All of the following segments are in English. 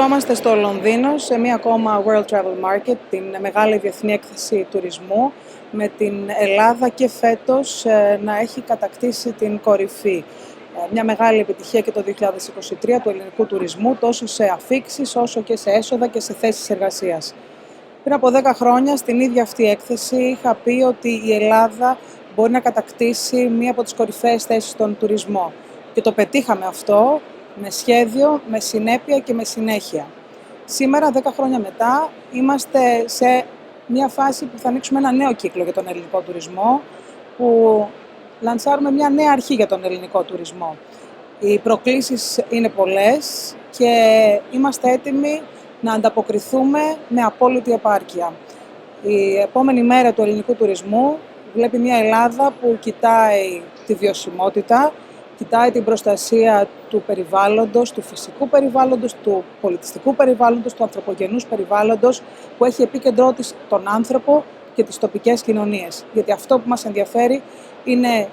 Βρισκόμαστε στο Λονδίνο σε μία ακόμα World Travel Market, την μεγάλη διεθνή έκθεση τουρισμού, με την Ελλάδα και φέτος να έχει κατακτήσει την κορυφή. Μια μεγάλη επιτυχία και το 2023 του ελληνικού τουρισμού, τόσο σε αφίξεις όσο και σε έσοδα και σε θέσεις εργασίας. Πριν από 10 χρόνια, στην ίδια αυτή έκθεση, είχα πει ότι η Ελλάδα μπορεί να κατακτήσει μία από τις κορυφαίες θέσεις στον τουρισμό. Και το πετύχαμε αυτό με σχέδιο, με συνέπεια και με συνέχεια. Σήμερα, 10 χρόνια μετά, είμαστε σε μια φάση που θα ανοίξουμε ένα νέο κύκλο για τον ελληνικό τουρισμό, που λανσάρουμε μια νέα αρχή για τον ελληνικό τουρισμό. Οι προκλήσεις είναι πολλές και είμαστε έτοιμοι να ανταποκριθούμε με απόλυτη επάρκεια. Η επόμενη μέρα του ελληνικού τουρισμού βλέπει μια Ελλάδα που κοιτάει τη βιωσιμότητα, κοιτάει την προστασία του περιβάλλοντος, του φυσικού περιβάλλοντος, του πολιτιστικού περιβάλλοντος, του ανθρωπογενούς περιβάλλοντος, που έχει επίκεντρό της τον άνθρωπο και τις τοπικές κοινωνίες. Γιατί αυτό που μας ενδιαφέρει είναι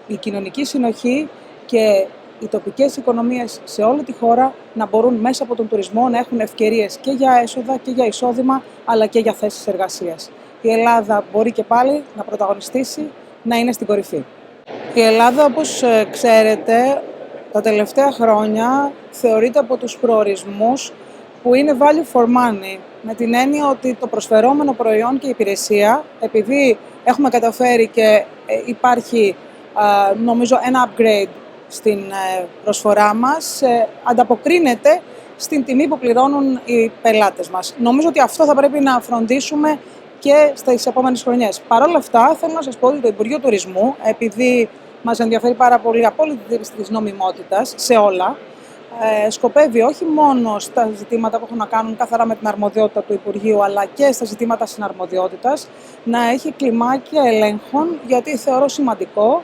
η κοινωνική συνοχή και οι τοπικές οικονομίες σε όλη τη χώρα να μπορούν μέσα από τον τουρισμό να έχουν ευκαιρίες και για έσοδα και για εισόδημα, αλλά και για θέσεις εργασίας. Η Ελλάδα μπορεί και πάλι να πρωταγωνιστήσει, να είναι στην κορυφή. Η Ελλάδα, όπως ξέρετε, τα τελευταία χρόνια θεωρείται από τους προορισμούς που είναι value for money, με την έννοια ότι το προσφερόμενο προϊόν και υπηρεσία, επειδή έχουμε καταφέρει και υπάρχει νομίζω ένα upgrade στην προσφορά μας, ανταποκρίνεται στην τιμή που πληρώνουν οι πελάτες μας. Νομίζω ότι αυτό θα πρέπει να φροντίσουμε και στις επόμενες χρονιές. Παρ' όλα αυτά, θέλω να σας πω ότι το Υπουργείο Τουρισμού, επειδή μας ενδιαφέρει πάρα πολύ η απόλυτη τήρηση της νομιμότητας σε όλα, σκοπεύει όχι μόνο στα ζητήματα που έχουν να κάνουν καθαρά με την αρμοδιότητα του Υπουργείου, αλλά και στα ζητήματα συναρμοδιότητας, να έχει κλιμάκια ελέγχων, γιατί θεωρώ σημαντικό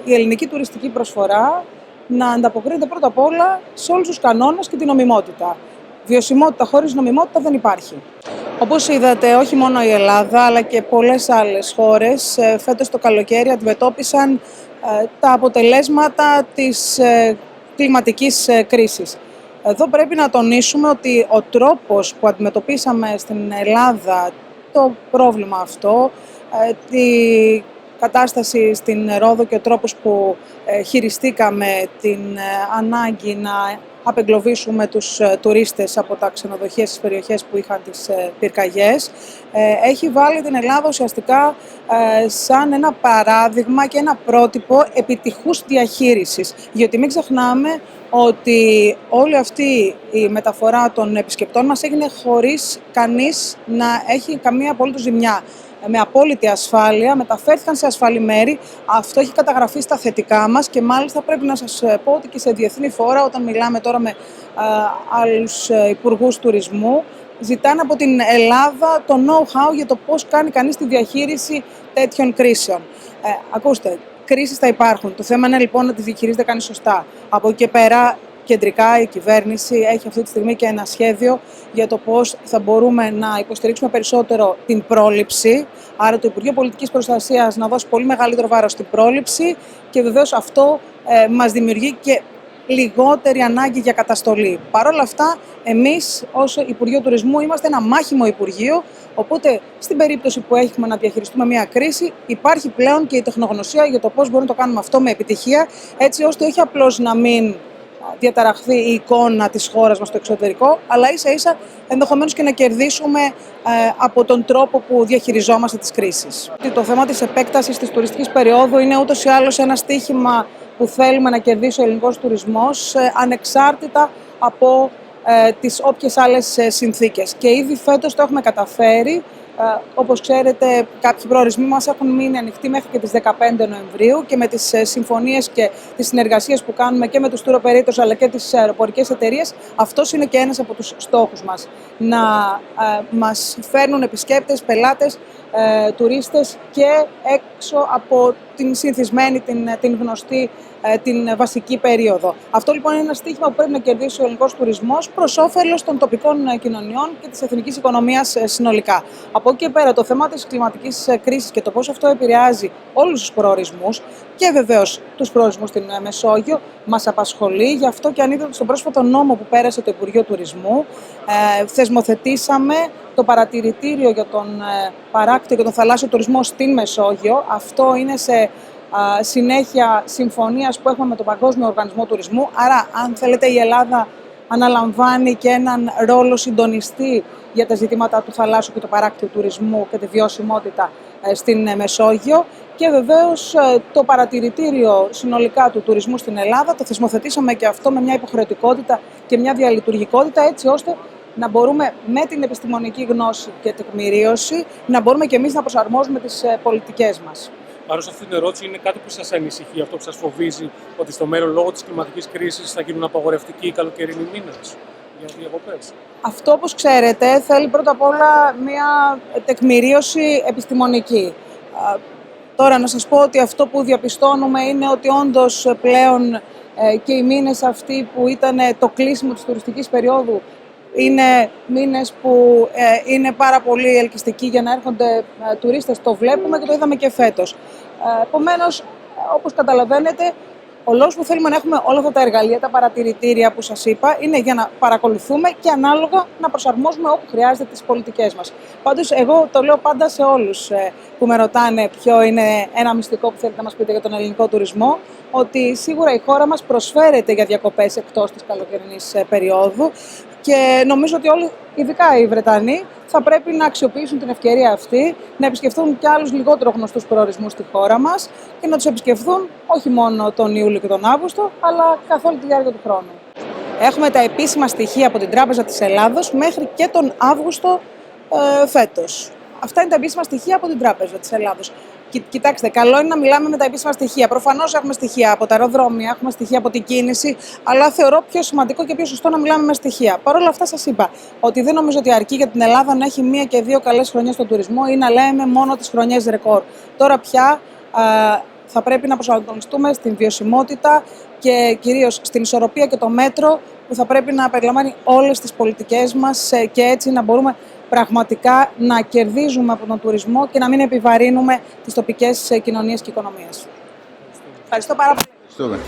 η ελληνική τουριστική προσφορά να ανταποκρίνεται πρώτα απ' όλα σε όλους τους κανόνες και την νομιμότητα. Βιωσιμότητα χωρίς νομιμότητα δεν υπάρχει. Όπως είδατε, όχι μόνο η Ελλάδα, αλλά και πολλές άλλες χώρες φέτος το καλοκαίρι αντιμετώπισαν τα αποτελέσματα της κλιματικής κρίσης. Εδώ πρέπει να τονίσουμε ότι ο τρόπος που αντιμετωπίσαμε στην Ελλάδα το πρόβλημα αυτό, τη κατάσταση στην Ρόδο και ο τρόπος που χειριστήκαμε την ανάγκη να απεγκλωβίσουμε τους τουρίστες από τα ξενοδοχεία στις περιοχές που είχαν τις πυρκαγιές, έχει βάλει την Ελλάδα ουσιαστικά σαν ένα παράδειγμα και ένα πρότυπο επιτυχούς διαχείρισης. Γιατί μην ξεχνάμε ότι όλη αυτή η μεταφορά των επισκεπτών μας έγινε χωρίς κανείς να έχει καμία απολύτως ζημιά. Με απόλυτη ασφάλεια, μεταφέρθηκαν σε ασφαλή μέρη. Αυτό έχει καταγραφεί στα θετικά μας και μάλιστα πρέπει να σας πω ότι και σε διεθνή φόρα, όταν μιλάμε τώρα με άλλους υπουργούς τουρισμού, ζητάνε από την Ελλάδα το know-how για το πώς κάνει κανείς τη διαχείριση τέτοιων κρίσεων. Ακούστε, κρίσεις θα υπάρχουν. Το θέμα είναι λοιπόν να τις διαχειρίζεται κανείς σωστά. Από εκεί και πέρα, κεντρικά η κυβέρνηση έχει αυτή τη στιγμή και ένα σχέδιο για το πώς θα μπορούμε να υποστηρίξουμε περισσότερο την πρόληψη. Άρα το Υπουργείο Πολιτικής Προστασίας να δώσει πολύ μεγαλύτερο βάρος στην πρόληψη και βεβαίως αυτό μας δημιουργεί και λιγότερη ανάγκη για καταστολή. Παρ' όλα αυτά, εμείς ως Υπουργείο Τουρισμού είμαστε ένα μάχημο Υπουργείο, οπότε στην περίπτωση που έχουμε να διαχειριστούμε μια κρίση, υπάρχει πλέον και η τεχνογνωσία για το πώς μπορούμε να το κάνουμε αυτό με επιτυχία, έτσι ώστε όχι απλώς να μην διαταραχθεί η εικόνα της χώρας μας στο εξωτερικό, αλλά ίσα-ίσα ενδεχομένως και να κερδίσουμε από τον τρόπο που διαχειριζόμαστε τις κρίσεις. Το θέμα της επέκτασης της τουριστικής περίοδου είναι ούτως ή άλλως ένα στοίχημα που θέλουμε να κερδίσει ο ελληνικός τουρισμός, ανεξάρτητα από τις όποιες άλλες συνθήκες. Και ήδη φέτος το έχουμε καταφέρει. Όπως ξέρετε, κάποιοι προορισμοί μας έχουν μείνει ανοιχτοί μέχρι και τις 15 Νοεμβρίου και με τις συμφωνίες και τις συνεργασίες που κάνουμε και με τους tour operators αλλά και τις αεροπορικές εταιρείες, αυτός είναι και ένας από τους στόχους μας. Να μας φέρνουν επισκέπτες, πελάτες, τουρίστες και έξω από την συνηθισμένη, την γνωστή την βασική περίοδο. Αυτό λοιπόν είναι ένα στοίχημα που πρέπει να κερδίσει ο ελληνικός τουρισμός προς όφελος των τοπικών κοινωνιών και της εθνικής οικονομίας συνολικά. Από εκεί και πέρα, το θέμα της κλιματικής κρίσης και το πώς αυτό επηρεάζει όλους τους προορισμούς και βεβαίως τους προορισμούς στην Μεσόγειο μας απασχολεί. Γι' αυτό και αν είδατε στον πρόσφατο νόμο που πέρασε το Υπουργείο Τουρισμού, θεσμοθετήσαμε το παρατηρητήριο για τον παράκτιο και τον θαλάσσιο τουρισμό στην Μεσόγειο. Αυτό είναι σε συνέχεια συμφωνίας που έχουμε με τον Παγκόσμιο Οργανισμό Τουρισμού. Άρα, αν θέλετε, η Ελλάδα αναλαμβάνει και έναν ρόλο συντονιστή για τα ζητήματα του θαλάσσιου και του παράκτιου τουρισμού και τη βιωσιμότητα στην Μεσόγειο. Και βεβαίως το παρατηρητήριο συνολικά του τουρισμού στην Ελλάδα το θεσμοθετήσαμε και αυτό με μια υποχρεωτικότητα και μια διαλειτουργικότητα, έτσι ώστε να μπορούμε με την επιστημονική γνώση και τεκμηρίωση να μπορούμε και εμείς να προσαρμόζουμε τις πολιτικές μας. Πάνω σε αυτή την ερώτηση, είναι κάτι που σας ανησυχεί, αυτό που σας φοβίζει, ότι στο μέλλον λόγω της κλιματικής κρίσης θα γίνουν απαγορευτικοί οι καλοκαιρινοί μήνες για διακοπές? Αυτό, όπως ξέρετε, θέλει πρώτα απ' όλα μια τεκμηρίωση επιστημονική. Τώρα να σας πω ότι αυτό που διαπιστώνουμε είναι ότι όντως πλέον και οι μήνες αυτοί που ήταν το κλείσιμο της τουριστικής περίοδου είναι μήνες που είναι πάρα πολύ ελκυστικοί για να έρχονται τουρίστες. Το βλέπουμε και το είδαμε και φέτος. Επομένως, όπως καταλαβαίνετε, ο λόγος που θέλουμε να έχουμε όλα αυτά τα εργαλεία, τα παρατηρητήρια που σας είπα, είναι για να παρακολουθούμε και ανάλογα να προσαρμόζουμε όπου χρειάζεται τις πολιτικές μας. Πάντως, εγώ το λέω πάντα σε όλους που με ρωτάνε ποιο είναι ένα μυστικό που θέλετε να μας πείτε για τον ελληνικό τουρισμό, ότι σίγουρα η χώρα μας προσφέρεται για διακοπές εκτός της καλοκαιρινής περίοδου και νομίζω ότι όλοι, ειδικά οι Βρετανοί, θα πρέπει να αξιοποιήσουν την ευκαιρία αυτή, να επισκεφθούν και άλλους λιγότερο γνωστούς προορισμούς στη χώρα μας και να τους επισκεφθούν όχι μόνο τον Ιούλιο και τον Αύγουστο, αλλά καθ' όλη τη διάρκεια του χρόνου. Έχουμε τα επίσημα στοιχεία από την Τράπεζα της Ελλάδος μέχρι και τον Αύγουστο φέτος. Αυτά είναι τα επίσημα στοιχεία από την Τράπεζα της Ελλάδος. Κοιτάξτε, καλό είναι να μιλάμε με τα επίσημα στοιχεία. Προφανώς έχουμε στοιχεία από τα αεροδρόμια, έχουμε στοιχεία από την κίνηση, αλλά θεωρώ πιο σημαντικό και πιο σωστό να μιλάμε με στοιχεία. Παρ' όλα αυτά, σας είπα ότι δεν νομίζω ότι αρκεί για την Ελλάδα να έχει μία και δύο καλές χρονιές στον τουρισμό ή να λέμε μόνο τις χρονιές ρεκόρ. Τώρα πια θα πρέπει να προσανατολιστούμε στην βιωσιμότητα και κυρίως στην ισορροπία και το μέτρο που θα πρέπει να περιλαμβάνει όλες τις πολιτικές μας και έτσι να μπορούμε πραγματικά να κερδίζουμε από τον τουρισμό και να μην επιβαρύνουμε τις τοπικές κοινωνίες και οικονομίες. Ευχαριστώ πάρα πολύ.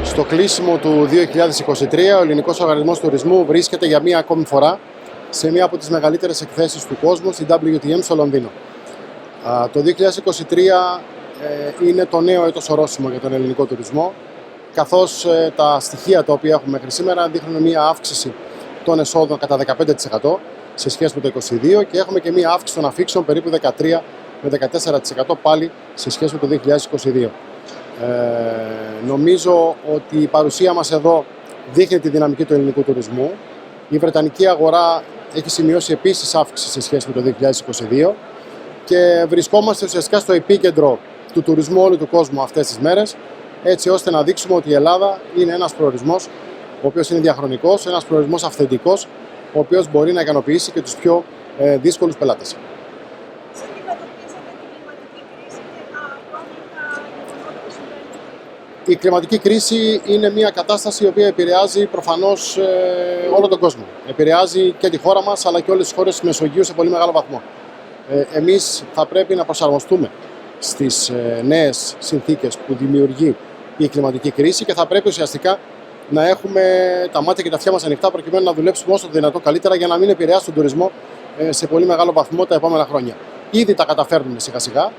Στο κλείσιμο του 2023, ο Ελληνικός Οργανισμός Τουρισμού βρίσκεται για μία ακόμη φορά σε μία από τις μεγαλύτερες εκθέσεις του κόσμου, στην WTM στο Λονδίνο. Το 2023 είναι το νέο έτος ορόσημο για τον ελληνικό τουρισμό, καθώς τα στοιχεία τα οποία έχουμε μέχρι σήμερα δείχνουν μία αύξηση των εσόδων κατά 15% σε σχέση με το 2022 και έχουμε και μία αύξηση των αφήξεων περίπου 13 με 14% πάλι σε σχέση με το 2022. Νομίζω ότι η παρουσία μας εδώ δείχνει τη δυναμική του ελληνικού τουρισμού. Η βρετανική αγορά έχει σημειώσει επίσης αύξηση σε σχέση με το 2022 και βρισκόμαστε ουσιαστικά στο επίκεντρο του τουρισμού όλου του κόσμου αυτές τις μέρες, έτσι ώστε να δείξουμε ότι η Ελλάδα είναι ένας προορισμός ο οποίος είναι διαχρονικός, ένας προορισμός αυθεντικός, ο οποίος μπορεί να ικανοποιήσει και τους πιο δύσκολους πελάτες. Η κλιματική κρίση είναι μια κατάσταση η οποία επηρεάζει προφανώς όλο τον κόσμο. Επηρεάζει και τη χώρα μας αλλά και όλες τις χώρες της Μεσογείου σε πολύ μεγάλο βαθμό. Εμείς θα πρέπει να προσαρμοστούμε στις νέες συνθήκες που δημιουργεί η κλιματική κρίση και θα πρέπει ουσιαστικά να έχουμε τα μάτια και τα αυτιά μας ανοιχτά προκειμένου να δουλέψουμε όσο το δυνατό καλύτερα για να μην επηρεάσει τον τουρισμό σε πολύ μεγάλο βαθμό τα επόμενα χρόνια. Ήδη τα καταφέρνουμε σιγά σιγά.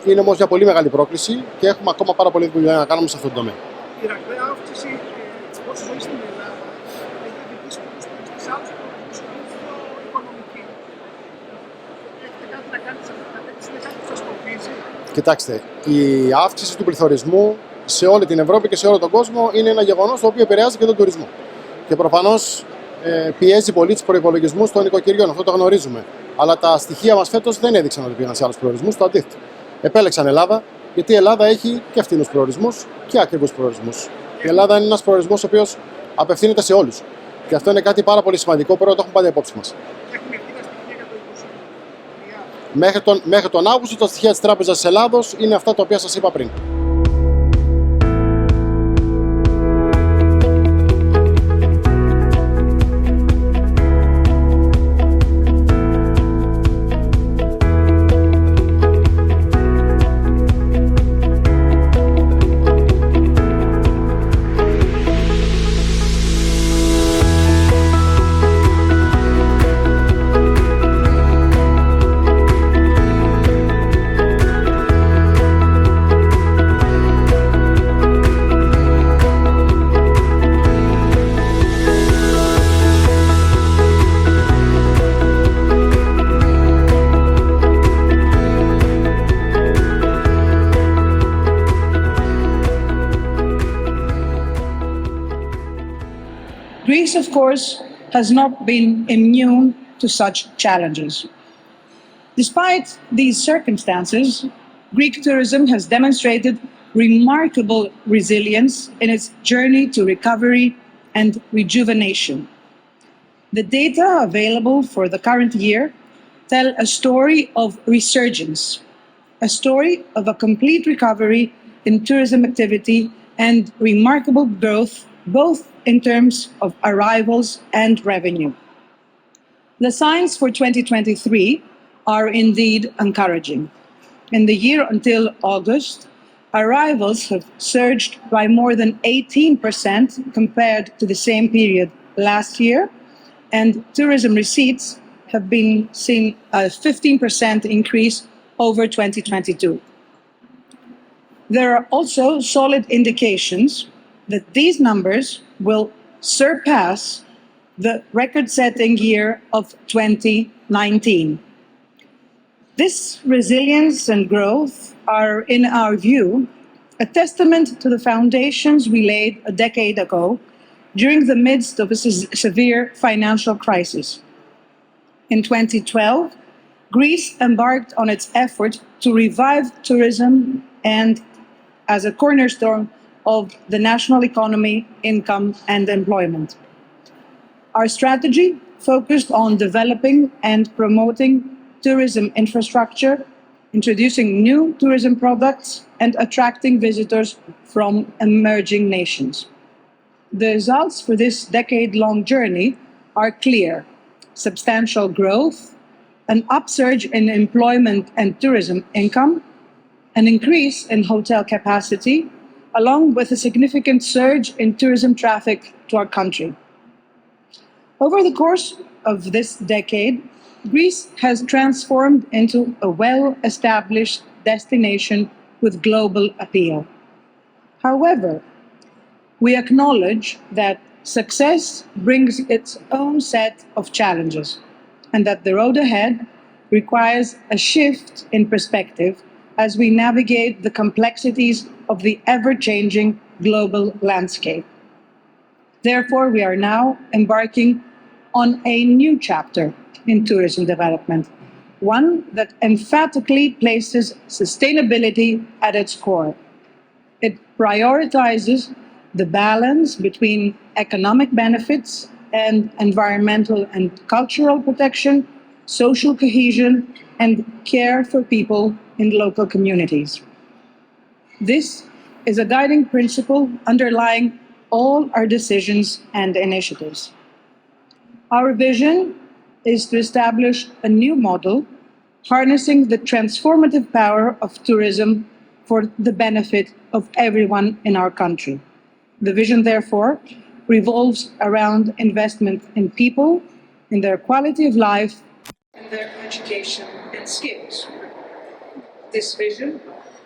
Είναι όμως μια πολύ μεγάλη πρόκληση και έχουμε ακόμα πάρα πολύ δουλειά να κάνουμε σε αυτό το τομέα. Η ραγδαία αύξηση της πόσης ζωής στην Ελλάδα έχει οδηγήσει στις άλλες οικονομικές πιο οικονομική. Έχετε κάτι να κάνετε σε αυτή την κατεύθυνση, είναι κάτι που σας φοβίζει? Κοιτάξτε, η αύξηση του πληθωρισμού σε όλη την Ευρώπη και σε όλο τον κόσμο είναι ένα γεγονός το οποίο επηρεάζει και τον τουρισμό. Και προφανώς πιέζει πολύ τους προϋπολογισμούς των νοικοκυριών, αυτό το γνωρίζουμε. Αλλά τα στοιχεία μας φέτος δεν έδειξαν ότι πήγαν σε άλλους προορισμούς, το αντίθετο. Επέλεξαν Ελλάδα, γιατί η Ελλάδα έχει και φθηνούς προορισμούς και ακριβούς προορισμούς. Η Ελλάδα είναι ένας προορισμός ο οποίος απευθύνεται σε όλους. Και αυτό είναι κάτι πάρα πολύ σημαντικό, πρέπει να το έχουμε πάντα υπόψη μας. Έχουμε εκεί τα στοιχεία για το 2023. Μέχρι τον Αύγουστο τα στοιχεία της Τράπεζας της Ελλάδος είναι αυτά τα οποία σας είπα πριν. Greece, of course, has not been immune to such challenges. Despite these circumstances, Greek tourism has demonstrated remarkable resilience in its journey to recovery and rejuvenation. The data available for the current year tell a story of resurgence, a story of a complete recovery in tourism activity and remarkable growth, both in terms of arrivals and revenue. The signs for 2023 are indeed encouraging. In the year until August, arrivals have surged by more than 18% compared to the same period last year, and tourism receipts have been seeing a 15% increase over 2022. There are also solid indications that these numbers will surpass the record-setting year of 2019. This resilience and growth are, in our view, a testament to the foundations we laid a decade ago during the midst of a severe financial crisis. In 2012, Greece embarked on its effort to revive tourism and, as a cornerstone of the national economy, income and employment. Our strategy focused on developing and promoting tourism infrastructure, introducing new tourism products and attracting visitors from emerging nations. The results for this decade-long journey are clear: substantial growth, an upsurge in employment and tourism income, an increase in hotel capacity, along with a significant surge in tourism traffic to our country. Over the course of this decade, Greece has transformed into a well-established destination with global appeal. However, we acknowledge that success brings its own set of challenges, and that the road ahead requires a shift in perspective as we navigate the complexities of the ever-changing global landscape. Therefore, we are now embarking on a new chapter in tourism development, one that emphatically places sustainability at its core. It prioritizes the balance between economic benefits and environmental and cultural protection, social cohesion, and care for people in local communities. This is a guiding principle underlying all our decisions and initiatives. Our vision is to establish a new model harnessing the transformative power of tourism for the benefit of everyone in our country. The vision, therefore, revolves around investment in people, in their quality of life, and their education and skills. This vision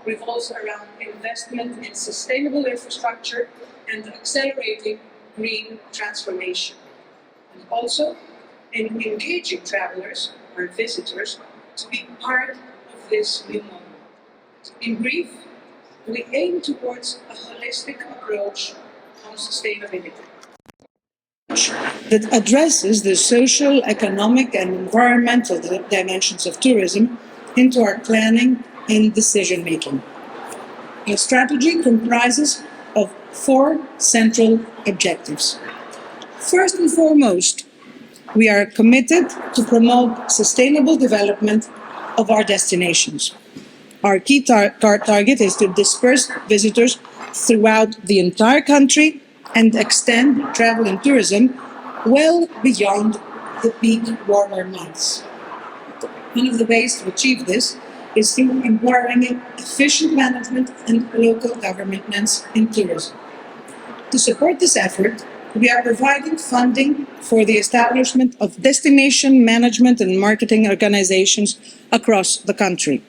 revolves around investment in sustainable infrastructure and accelerating green transformation, and also in engaging travelers or visitors to be part of this new model. In brief, we aim towards a holistic approach on sustainability that addresses the social, economic, and environmental dimensions of tourism into our planning and decision-making. The strategy comprises of 4 central objectives. First and foremost, we are committed to promote sustainable development of our destinations. Our key target is to disperse visitors throughout the entire country and extend travel and tourism well beyond the peak warmer months. One of the ways to achieve this is through empowering efficient management and local governance in tourism. To support this effort, we are providing funding for the establishment of destination management and marketing organizations across the country.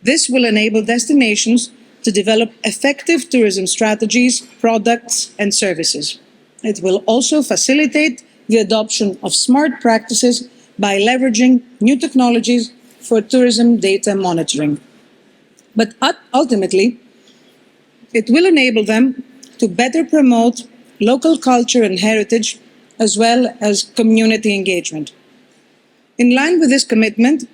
This will enable destinations to develop effective tourism strategies, products, and services. It will also facilitate the adoption of smart practices by leveraging new technologies for tourism data monitoring. But ultimately, it will enable them to better promote local culture and heritage, as well as community engagement. In line with this commitment,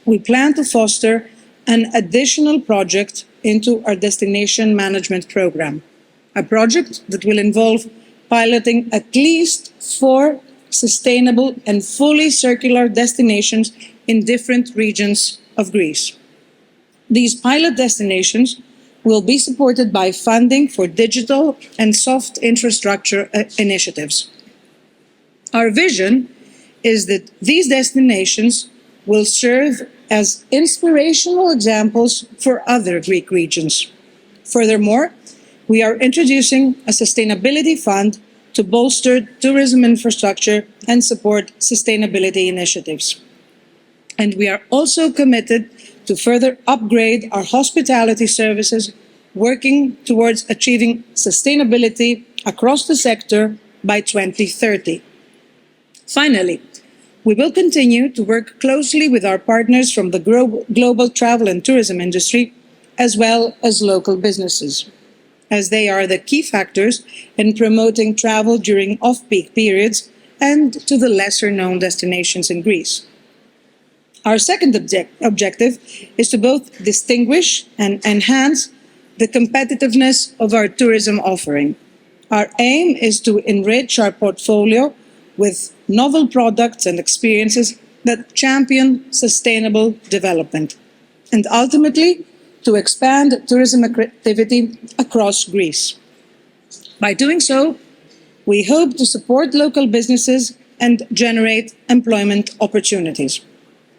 we plan to foster an additional project into our destination management program, a project that will involve piloting at least 4 sustainable and fully circular destinations in different regions of Greece. These pilot destinations will be supported by funding for digital and soft infrastructure initiatives. Our vision is that these destinations will serve as inspirational examples for other Greek regions. Furthermore, we are introducing a sustainability fund to bolster tourism infrastructure and support sustainability initiatives. And we are also committed to further upgrade our hospitality services, working towards achieving sustainability across the sector by 2030. Finally, we will continue to work closely with our partners from the global travel and tourism industry, as well as local businesses, as they are the key factors in promoting travel during off-peak periods and to the lesser-known destinations in Greece. Our second objective is to both distinguish and enhance the competitiveness of our tourism offering. Our aim is to enrich our portfolio with novel products and experiences that champion sustainable development, and ultimately to expand tourism activity across Greece. By doing so, we hope to support local businesses and generate employment opportunities.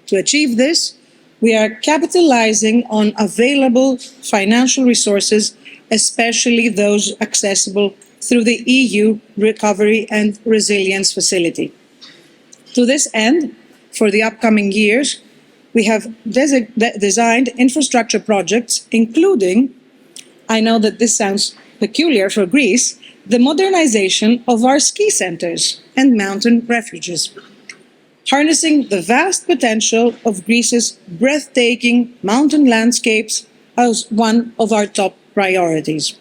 To achieve this, we are capitalizing on available financial resources, especially those accessible through the EU Recovery and Resilience Facility. To this end, for the upcoming years, we have designed infrastructure projects, including, I know that this sounds peculiar for Greece, the modernization of our ski centers and mountain refuges, harnessing the vast potential of Greece's breathtaking mountain landscapes as one of our top priorities.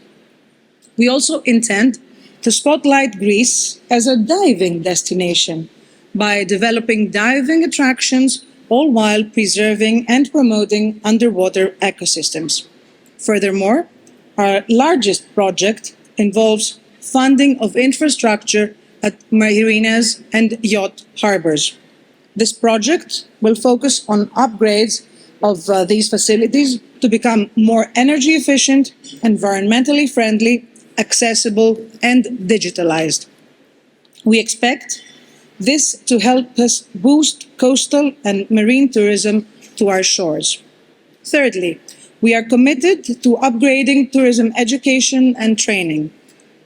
We also intend to spotlight Greece as a diving destination by developing diving attractions, all while preserving and promoting underwater ecosystems. Furthermore, our largest project involves funding of infrastructure at marinas and yacht harbors. This project will focus on upgrades of these facilities to become more energy efficient, environmentally friendly, accessible, and digitalized. We expect this to help us boost coastal and marine tourism to our shores. Thirdly, We are committed to upgrading tourism education and training.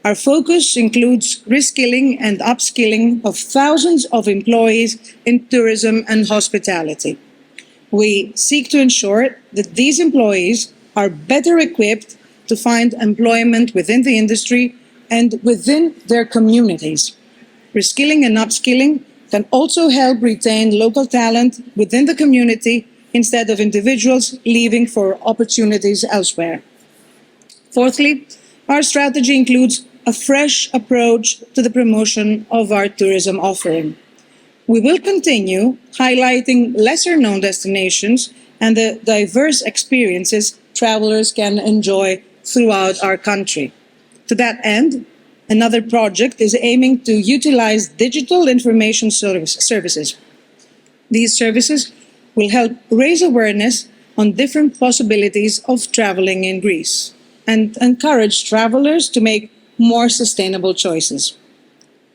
Our focus includes reskilling and upskilling of thousands of employees in tourism and hospitality. We seek to ensure that these employees are better equipped to find employment within the industry and within their communities. Reskilling and upskilling can also help retain local talent within the community instead of individuals leaving for opportunities elsewhere. Fourthly, our strategy includes a fresh approach to the promotion of our tourism offering. We will continue highlighting lesser-known destinations and the diverse experiences travelers can enjoy throughout our country. To that end, another project is aiming to utilize digital information services. These services will help raise awareness on different possibilities of traveling in Greece and encourage travelers to make more sustainable choices.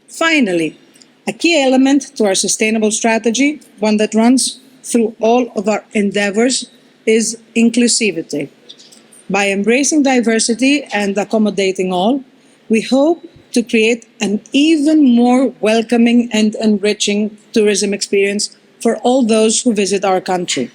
Finally, a key element to our sustainable strategy, one that runs through all of our endeavors, is inclusivity. By embracing diversity and accommodating all, we hope to create an even more welcoming and enriching tourism experience for all those who visit our country.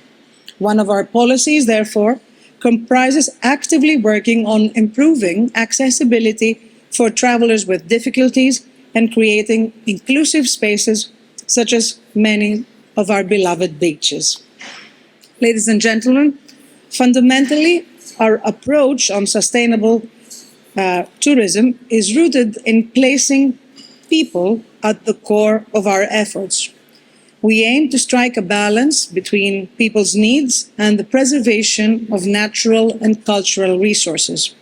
One of our policies, therefore, comprises actively working on improving accessibility for travelers with difficulties and creating inclusive spaces such as many of our beloved beaches. Ladies and gentlemen, fundamentally, our approach on sustainable tourism is rooted in placing people at the core of our efforts. We aim to strike a balance between people's needs and the preservation of natural and cultural resources.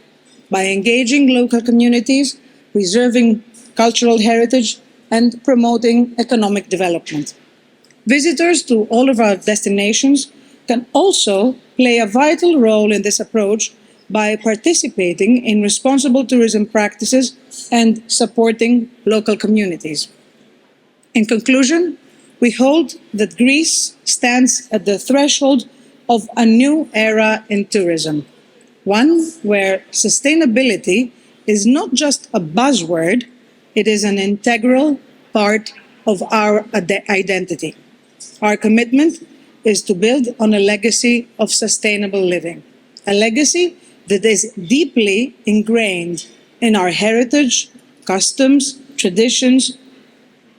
By engaging local communities, preserving cultural heritage, and promoting economic development. Visitors to all of our destinations can also play a vital role in this approach by participating in responsible tourism practices and supporting local communities. In conclusion, we hold that Greece stands at the threshold of a new era in tourism, one where sustainability is not just a buzzword, it is an integral part of our identity. Our commitment is to build on a legacy of sustainable living, a legacy that is deeply ingrained in our heritage, customs, traditions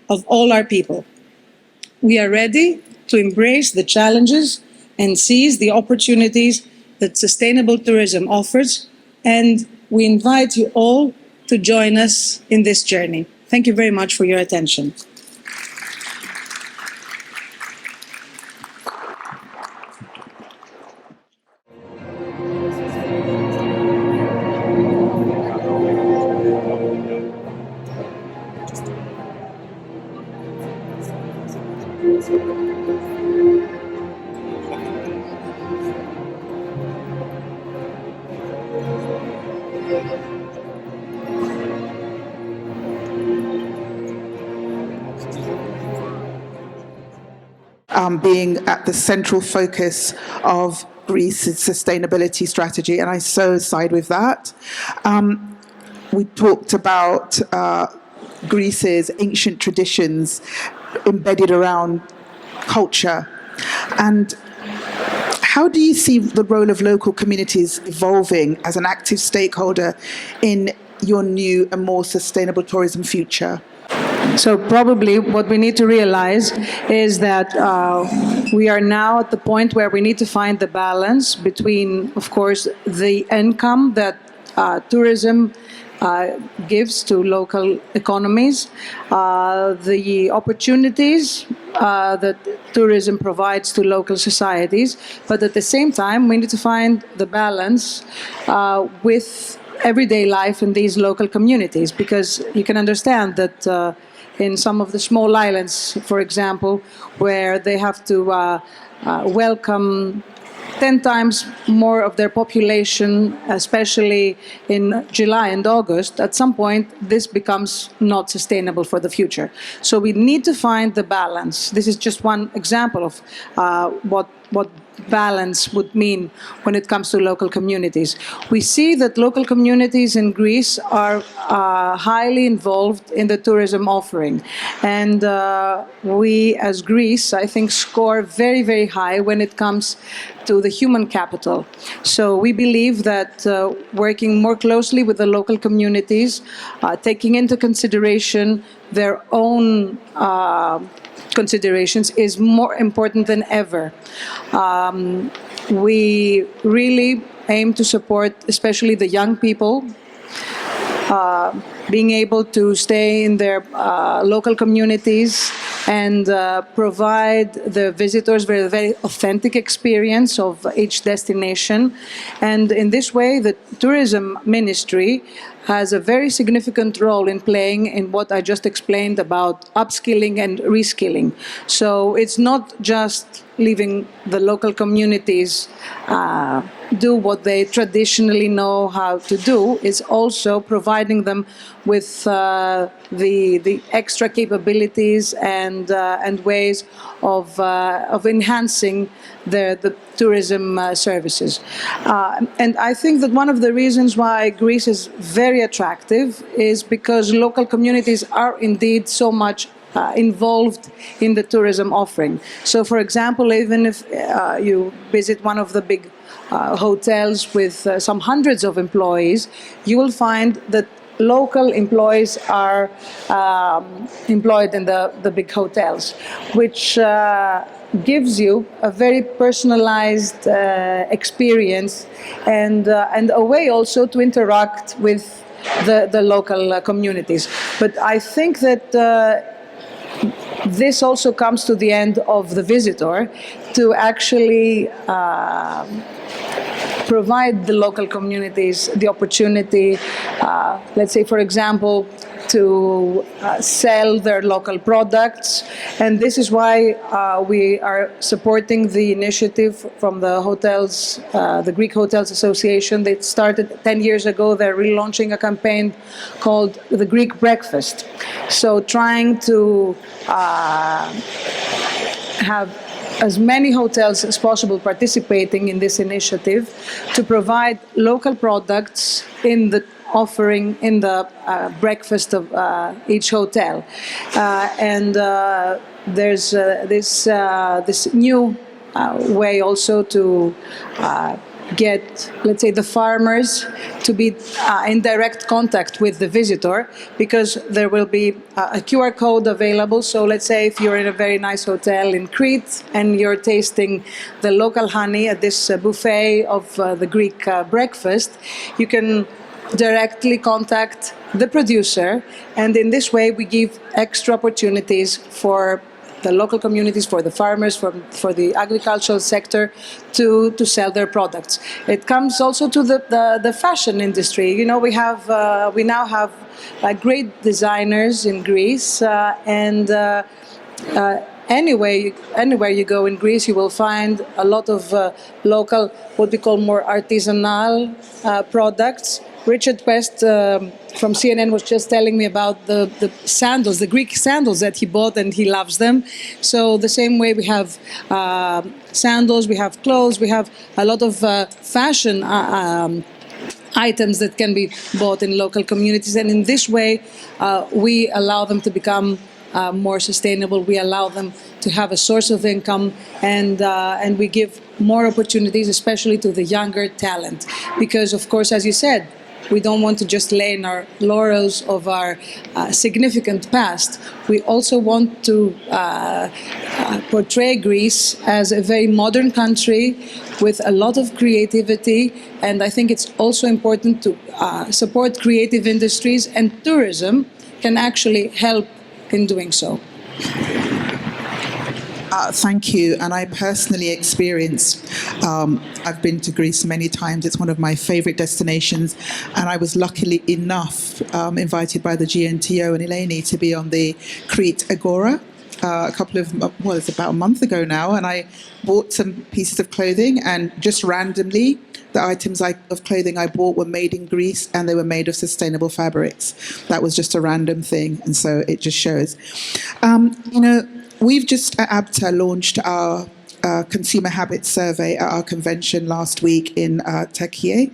of all our people. We are ready to embrace the challenges and seize the opportunities that sustainable tourism offers, and we invite you all to join us in this journey. Thank you very much for your attention. Being at the central focus of Greece's sustainability strategy, and I so side with that. We talked about Greece's ancient traditions embedded around culture. And how do you see the role of local communities evolving as an active stakeholder in your new and more sustainable tourism future? So probably what we need to realize is that we are now at the point where we need to find the balance between, of course, the income that tourism gives to local economies, the opportunities that tourism provides to local societies, but at the same time we need to find the balance with everyday life in these local communities, because you can understand that in some of the small islands, for example, where they have to welcome 10 times more of their population, especially in July and August, at some point this becomes not sustainable for the future. So we need to find the balance. This is just one example of what balance would mean when it comes to local communities. We see that local communities in Greece are highly involved in the tourism offering. And we, as Greece, I think, score very, very high when it comes to the human capital. So we believe that working more closely with the local communities, taking into consideration their own considerations is more important than ever. We really aim to support especially the young people, being able to stay in their local communities and provide the visitors with a very authentic experience of each destination. And in this way, the tourism ministry has a very significant role in playing in what I just explained about upskilling and reskilling. So it's not just leaving the local communities do what they traditionally know how to do, it's also providing them with the extra capabilities and ways of enhancing the tourism services. And I think that one of the reasons why Greece is very attractive is because local communities are indeed so much involved in the tourism offering. So, for example, even if you visit one of the big hotels with some hundreds of employees, you will find that local employees are employed in the big hotels, which gives you a very personalized experience and a way also to interact with the local communities. But I think that this also comes to the end of the visitor to actually provide the local communities the opportunity, let's say, for example, to sell their local products. And this is why we are supporting the initiative from the hotels, the Greek Hotels Association. They started 10 years ago. They're relaunching a campaign called the Greek Breakfast. So trying to have as many hotels as possible participating in this initiative to provide local products in the offering in the breakfast of each hotel. And there's this new way also to get, let's say, the farmers to be in direct contact with the visitor, because there will be a QR code available. So let's say if you're in a very nice hotel in Crete and you're tasting the local honey at this buffet of the Greek breakfast, you can directly contact the producer, and in this way we give extra opportunities for the local communities, for the farmers, for the agricultural sector to sell their products. It comes also to the fashion industry. You know, we now have great designers in Greece, and anywhere you go in Greece, you will find a lot of local, what we call more artisanal products. Richard West from CNN was just telling me about the sandals, the Greek sandals that he bought, and he loves them. So the same way we have sandals, we have clothes, we have a lot of fashion items that can be bought in local communities. And in this way, we allow them to become more sustainable. We allow them to have a source of income, and we give more opportunities, especially to the younger talent. Because, of course, as you said, we don't want to just lay in our laurels of our significant past. We also want to portray Greece as a very modern country with a lot of creativity, and I think it's also important to support creative industries, and tourism can actually help in doing so. Thank you. And I personally experienced, I've been to Greece many times. It's one of my favorite destinations. And I was luckily enough invited by the GNTO and Hellenic to be on the Crete Agora. it's about a month ago now, and I bought some pieces of clothing, and just randomly, the items of clothing I bought were made in Greece, and they were made of sustainable fabrics. That was just a random thing, and so it just shows. We've just at ABTA launched our consumer habits survey at our convention last week in Turkey,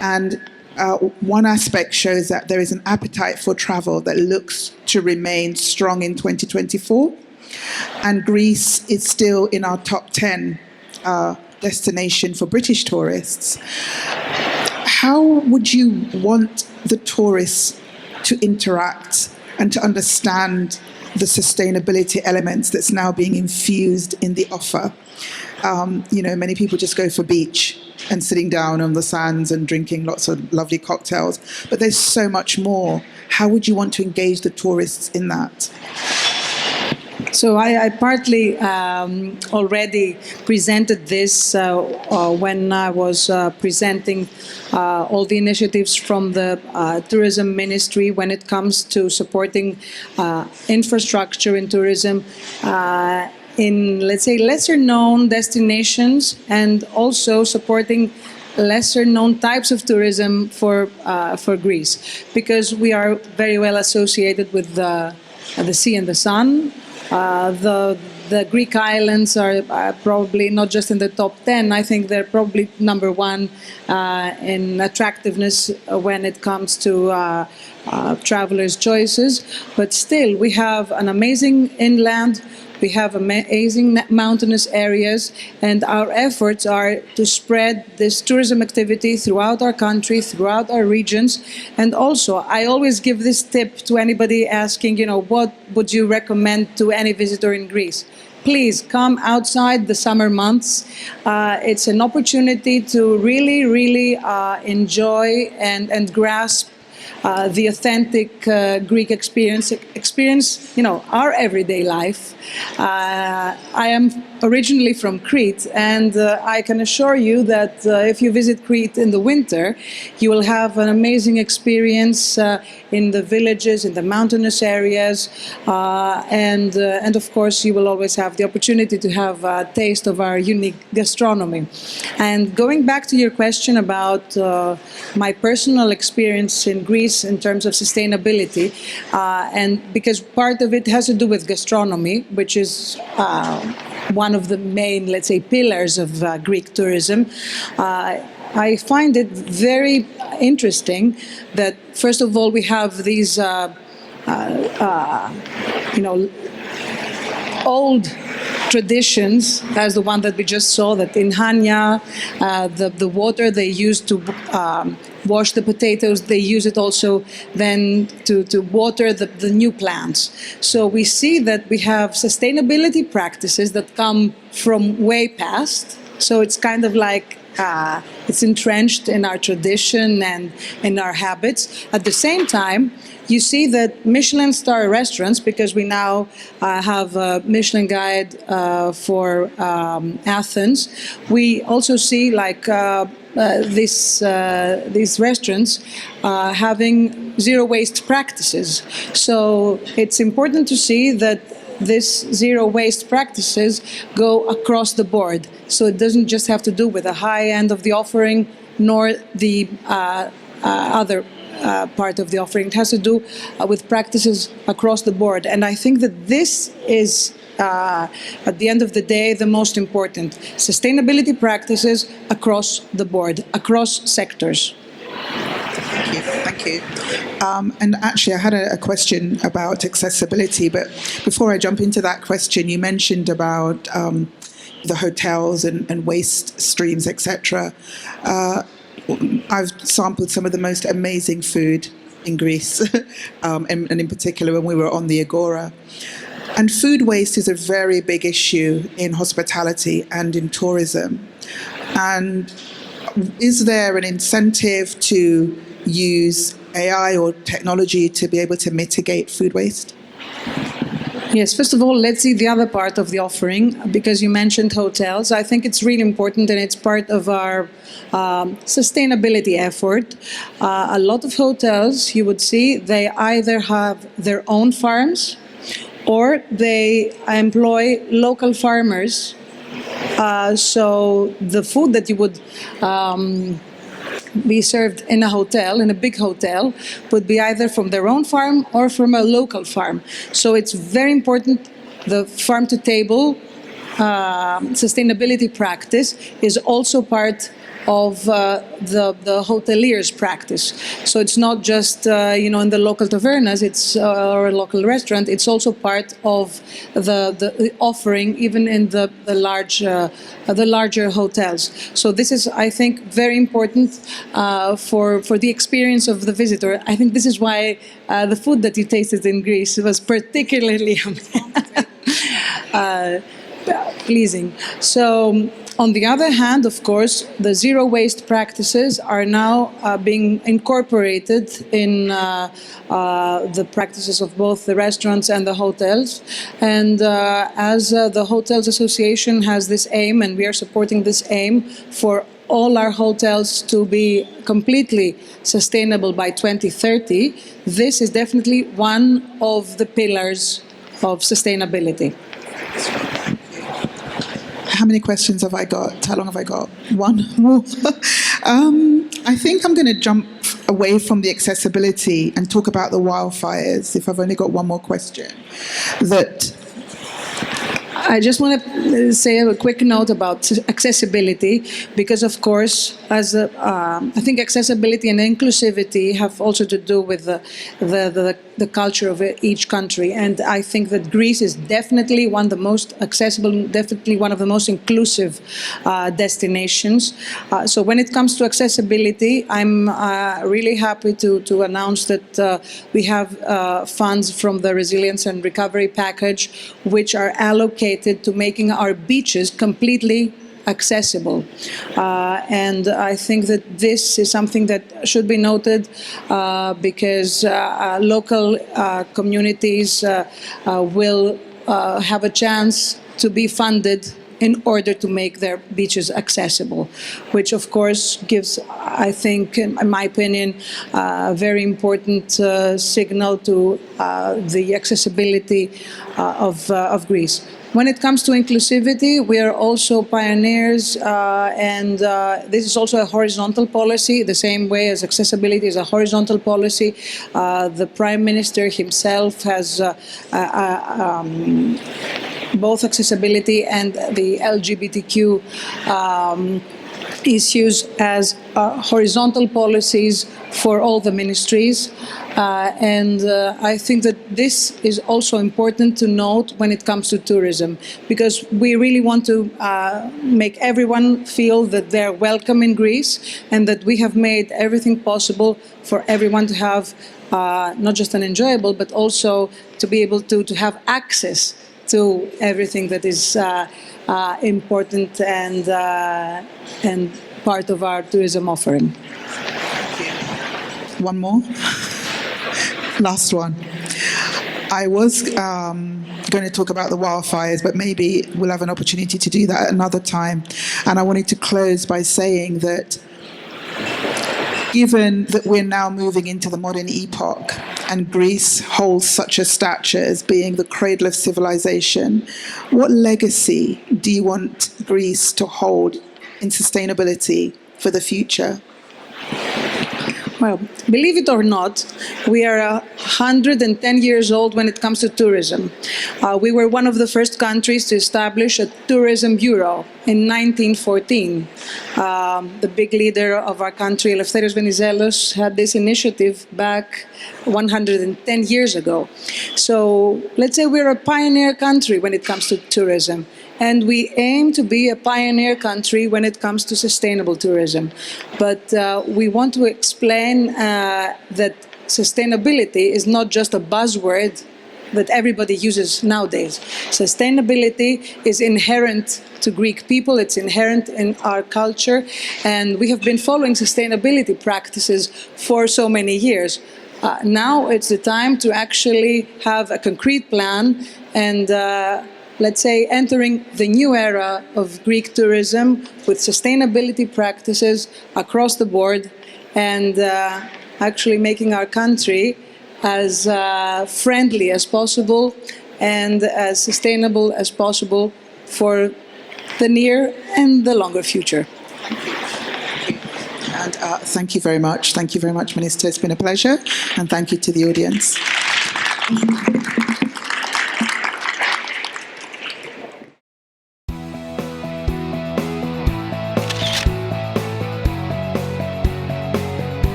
and one aspect shows that there is an appetite for travel that looks to remain strong in 2024, and Greece is still in our top 10 destination for British tourists. How would you want the tourists to interact and to understand the sustainability elements that's now being infused in the offer? Many people just go for beach and sitting down on the sands and drinking lots of lovely cocktails, but there's so much more. How would you want to engage the tourists in that? So I partly already presented this when I was presenting all the initiatives from the tourism ministry when it comes to supporting infrastructure in tourism in, let's say, lesser-known destinations, and also supporting lesser-known types of tourism for Greece, because we are very well associated with the sea and the sun. The Greek islands are probably not just in the top 10. I think they're probably number one in attractiveness when it comes to travelers' choices. But still, we have an amazing inland. We have amazing mountainous areas, and our efforts are to spread this tourism activity throughout our country, throughout our regions. And also, I always give this tip to anybody asking, what would you recommend to any visitor in Greece? Please come outside the summer months. It's an opportunity to really, really enjoy and grasp the authentic Greek experience, our everyday life. I am originally from Crete, and I can assure you that if you visit Crete in the winter, you will have an amazing experience in the villages, in the mountainous areas, and of course you will always have the opportunity to have a taste of our unique gastronomy. And going back to your question about my personal experience in Greece in terms of sustainability, and because part of it has to do with gastronomy, which is one of the main, let's say, pillars of Greek tourism, I find it very interesting that, first of all, we have these, old traditions, as the one that we just saw, that in Hania, the water they use to wash the potatoes, they use it also then to water the new plants. So we see that we have sustainability practices that come from way past. So it's kind of like it's entrenched in our tradition and in our habits. At the same time, you see that Michelin star restaurants, because we now have a Michelin guide for Athens, we also see these restaurants having zero waste practices. So it's important to see that this zero waste practices go across the board. So it doesn't just have to do with the high end of the offering, nor the other part of the offering. It has to do with practices across the board. And I think that this is, at the end of the day, the most important. Sustainability practices across the board, across sectors. Thank you. And actually, I had a question about accessibility, but before I jump into that question, you mentioned about the hotels and waste streams, etc. I've sampled some of the most amazing food in Greece, and in particular when we were on the Agora. And food waste is a very big issue in hospitality and in tourism. And is there an incentive to use AI or technology to be able to mitigate food waste? Yes, first of all, let's see the other part of the offering, because you mentioned hotels. I think it's really important, and it's part of our sustainability effort. A lot of hotels, you would see, they either have their own farms, or they employ local farmers. So the food that you would be served in a hotel, in a big hotel, would be either from their own farm or from a local farm. So it's very important. The farm-to-table sustainability practice is also part of the hotelier's practice. So it's not just in the local tavernas, or a local restaurant. It's also part of the offering, even in the larger hotels. So this is, I think, very important for the experience of the visitor. I think this is why the food that you tasted in Greece was particularly pleasing. So, on the other hand, of course, the zero waste practices are now being incorporated in the practices of both the restaurants and the hotels. And as the Hotels Association has this aim, and we are supporting this aim for all our hotels to be completely sustainable by 2030, this is definitely one of the pillars of sustainability. How many questions have I got? How long have I got? One more. I think I'm going to jump away from the accessibility and talk about the wildfires, if I've only got one more question. I just want to say a quick note about accessibility, because, of course, I think accessibility and inclusivity have also to do with the culture of each country. And I think that Greece is definitely one of the most accessible, definitely one of the most inclusive destinations. So when it comes to accessibility, I'm really happy to announce that we have funds from the Resilience and Recovery Package, which are allocated to making our beaches completely accessible. And I think that this is something that should be noted because local communities will have a chance to be funded in order to make their beaches accessible, which of course gives, I think, in my opinion, a very important signal to the accessibility of Greece. When it comes to inclusivity, we are also pioneers, and this is also a horizontal policy, the same way as accessibility is a horizontal policy. The Prime Minister himself has both accessibility and the LGBTQ issues as horizontal policies for all the ministries. And I think that this is also important to note when it comes to tourism, because we really want to make everyone feel that they're welcome in Greece and that we have made everything possible for everyone to have not just an enjoyable, but also to be able to have access to everything that is important and part of our tourism offering. One more. Last one. I was going to talk about the wildfires, but maybe we'll have an opportunity to do that at another time. And I wanted to close by saying that given that we're now moving into the modern epoch and Greece holds such a stature as being the cradle of civilization, what legacy do you want Greece to hold in sustainability for the future? Well, believe it or not, we are 110 years old when it comes to tourism. We were one of the first countries to establish a tourism bureau in 1914. The big leader of our country, Eleftherios Venizelos, had this initiative back 110 years ago. So let's say we're a pioneer country when it comes to tourism. And we aim to be a pioneer country when it comes to sustainable tourism. But we want to explain that sustainability is not just a buzzword that everybody uses nowadays. Sustainability is inherent to Greek people, it's inherent in our culture, and we have been following sustainability practices for so many years. Now it's the time to actually have a concrete plan and let's say, entering the new era of Greek tourism with sustainability practices across the board and actually making our country as friendly as possible and as sustainable as possible for the near and the longer future. And thank you very much. Thank you very much, Minister. It's been a pleasure. And thank you to the audience.